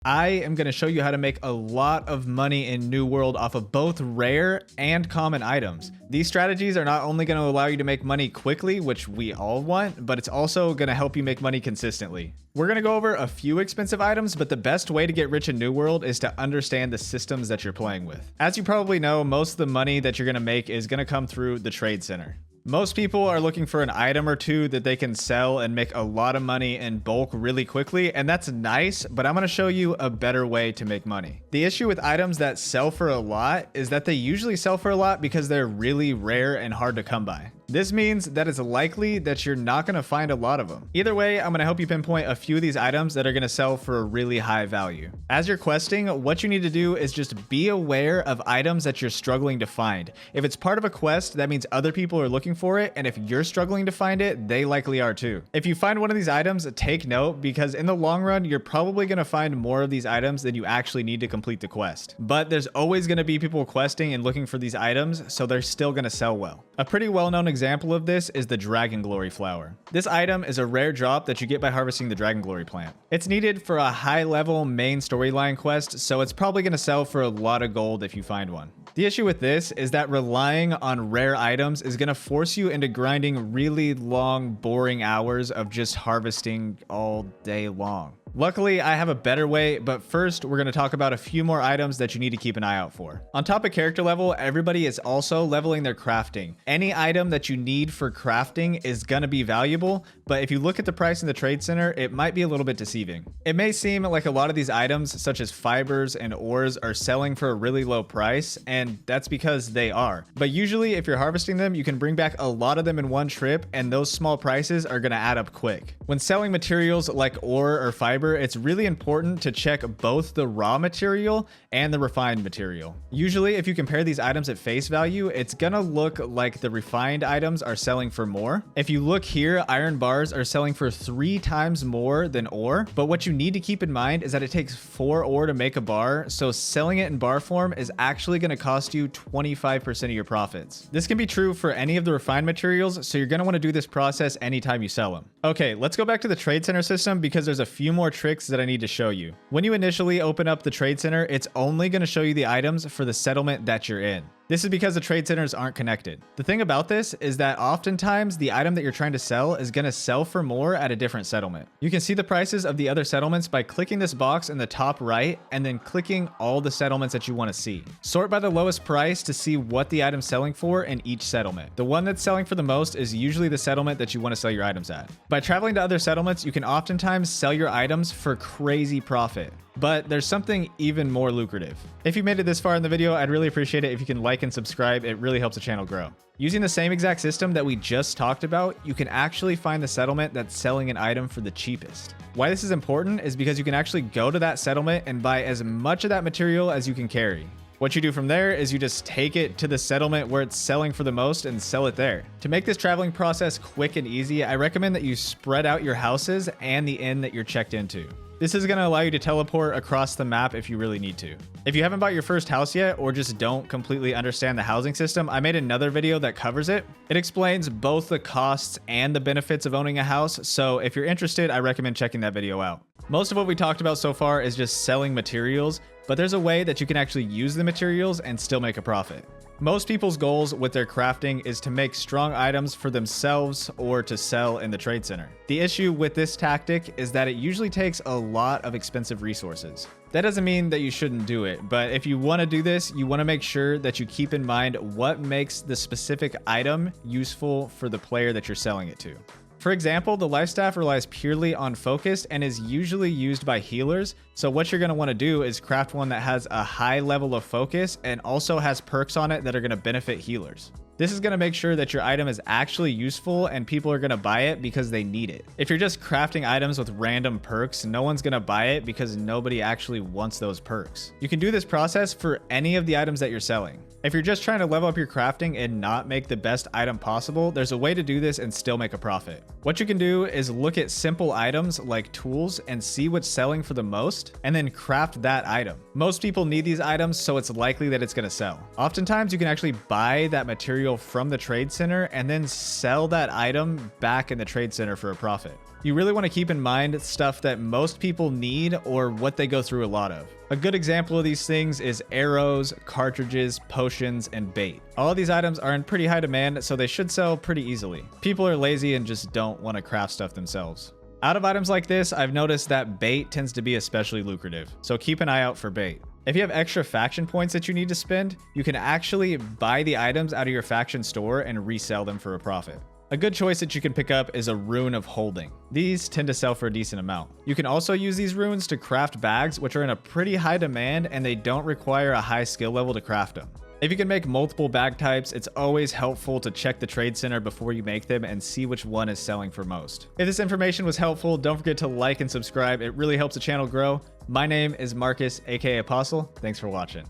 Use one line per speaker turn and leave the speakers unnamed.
I am going to show you how to make a lot of money in New World off of both rare and common items. These strategies are not only going to allow you to make money quickly, which we all want, but it's also going to help you make money consistently. We're going to go over a few expensive items, but the best way to get rich in New World is to understand the systems that you're playing with. As you probably know, most of the money that you're going to make is going to come through the trade center. Most people are looking for an item or two that they can sell and make a lot of money in bulk really quickly, and that's nice, but I'm going to show you a better way to make money. The issue with items that sell for a lot is that they usually sell for a lot because they're really rare and hard to come by. This means that it's likely that you're not going to find a lot of them. Either way, I'm going to help you pinpoint a few of these items that are going to sell for a really high value. As you're questing, what you need to do is just be aware of items that you're struggling to find. If it's part of a quest, that means other people are looking for it, and if you're struggling to find it, they likely are too. If you find one of these items, take note, because in the long run, you're probably going to find more of these items than you actually need to complete the quest. But there's always going to be people questing and looking for these items, so they're still going to sell well. A pretty well-known example of this is the Dragon Glory flower. This item is a rare drop that you get by harvesting the Dragon Glory plant. It's needed for a high-level main storyline quest, so it's probably going to sell for a lot of gold if you find one. The issue with this is that relying on rare items is going to force you into grinding really long, boring hours of just harvesting all day long. Luckily, I have a better way, but first we're going to talk about a few more items that you need to keep an eye out for. On top of character level, everybody is also leveling their crafting. Any item that you need for crafting is going to be valuable, but if you look at the price in the trade center, it might be a little bit deceiving. It may seem like a lot of these items, such as fibers and ores, are selling for a really low price, and that's because they are. But usually, if you're harvesting them, you can bring back a lot of them in one trip, and those small prices are going to add up quick. When selling materials like ore or fiber, it's really important to check both the raw material and the refined material. Usually, if you compare these items at face value, it's gonna look like the refined items are selling for more. If you look here, iron bars are selling for 3 times more than ore, but what you need to keep in mind is that it takes 4 ore to make a bar, so selling it in bar form is actually gonna cost you 25% of your profits. This can be true for any of the refined materials, so you're gonna wanna do this process anytime you sell them. Okay, let's go back to the trade center system because there's a few more tricks that I need to show you. When you initially open up the trade center, it's only going to show you the items for the settlement that you're in. This is because the trade centers aren't connected. The thing about this is that oftentimes the item that you're trying to sell is going to sell for more at a different settlement. You can see the prices of the other settlements by clicking this box in the top right and then clicking all the settlements that you want to see. Sort by the lowest price to see what the item's selling for in each settlement. The one that's selling for the most is usually the settlement that you want to sell your items at. By traveling to other settlements, you can oftentimes sell your items for crazy profit. But there's something even more lucrative. If you made it this far in the video, I'd really appreciate it if you can like and subscribe. It really helps the channel grow. Using the same exact system that we just talked about, you can actually find the settlement that's selling an item for the cheapest. Why this is important is because you can actually go to that settlement and buy as much of that material as you can carry. What you do from there is you just take it to the settlement where it's selling for the most and sell it there. To make this traveling process quick and easy, I recommend that you spread out your houses and the inn that you're checked into. This is going to allow you to teleport across the map if you really need to. If you haven't bought your first house yet or just don't completely understand the housing system, I made another video that covers it. It explains both the costs and the benefits of owning a house, so if you're interested, I recommend checking that video out. Most of what we talked about so far is just selling materials, but there's a way that you can actually use the materials and still make a profit. Most people's goals with their crafting is to make strong items for themselves or to sell in the trade center. The issue with this tactic is that it usually takes a lot of expensive resources. That doesn't mean that you shouldn't do it, but if you want to do this, you want to make sure that you keep in mind what makes the specific item useful for the player that you're selling it to. For example, the life staff relies purely on focus and is usually used by healers. So what you're going to want to do is craft one that has a high level of focus and also has perks on it that are going to benefit healers. This is going to make sure that your item is actually useful and people are going to buy it because they need it. If you're just crafting items with random perks, no one's going to buy it because nobody actually wants those perks. You can do this process for any of the items that you're selling. If you're just trying to level up your crafting and not make the best item possible, there's a way to do this and still make a profit. What you can do is look at simple items like tools and see what's selling for the most, and then craft that item. Most people need these items, so it's likely that it's going to sell. Oftentimes, you can actually buy that material material from the trade center and then sell that item back in the trade center for a profit. You really want to keep in mind stuff that most people need or what they go through a lot of. A good example of these things is arrows, cartridges, potions, and bait. All of these items are in pretty high demand, so they should sell pretty easily. People are lazy and just don't want to craft stuff themselves. Out of items like this, I've noticed that bait tends to be especially lucrative, so keep an eye out for bait. If you have extra faction points that you need to spend, you can actually buy the items out of your faction store and resell them for a profit. A good choice that you can pick up is a rune of holding. These tend to sell for a decent amount. You can also use these runes to craft bags, which are in a pretty high demand and they don't require a high skill level to craft them. If you can make multiple bag types, it's always helpful to check the trade center before you make them and see which one is selling for most. If this information was helpful, don't forget to like and subscribe. It really helps the channel grow. My name is Marcus, aka Apostle. Thanks for watching.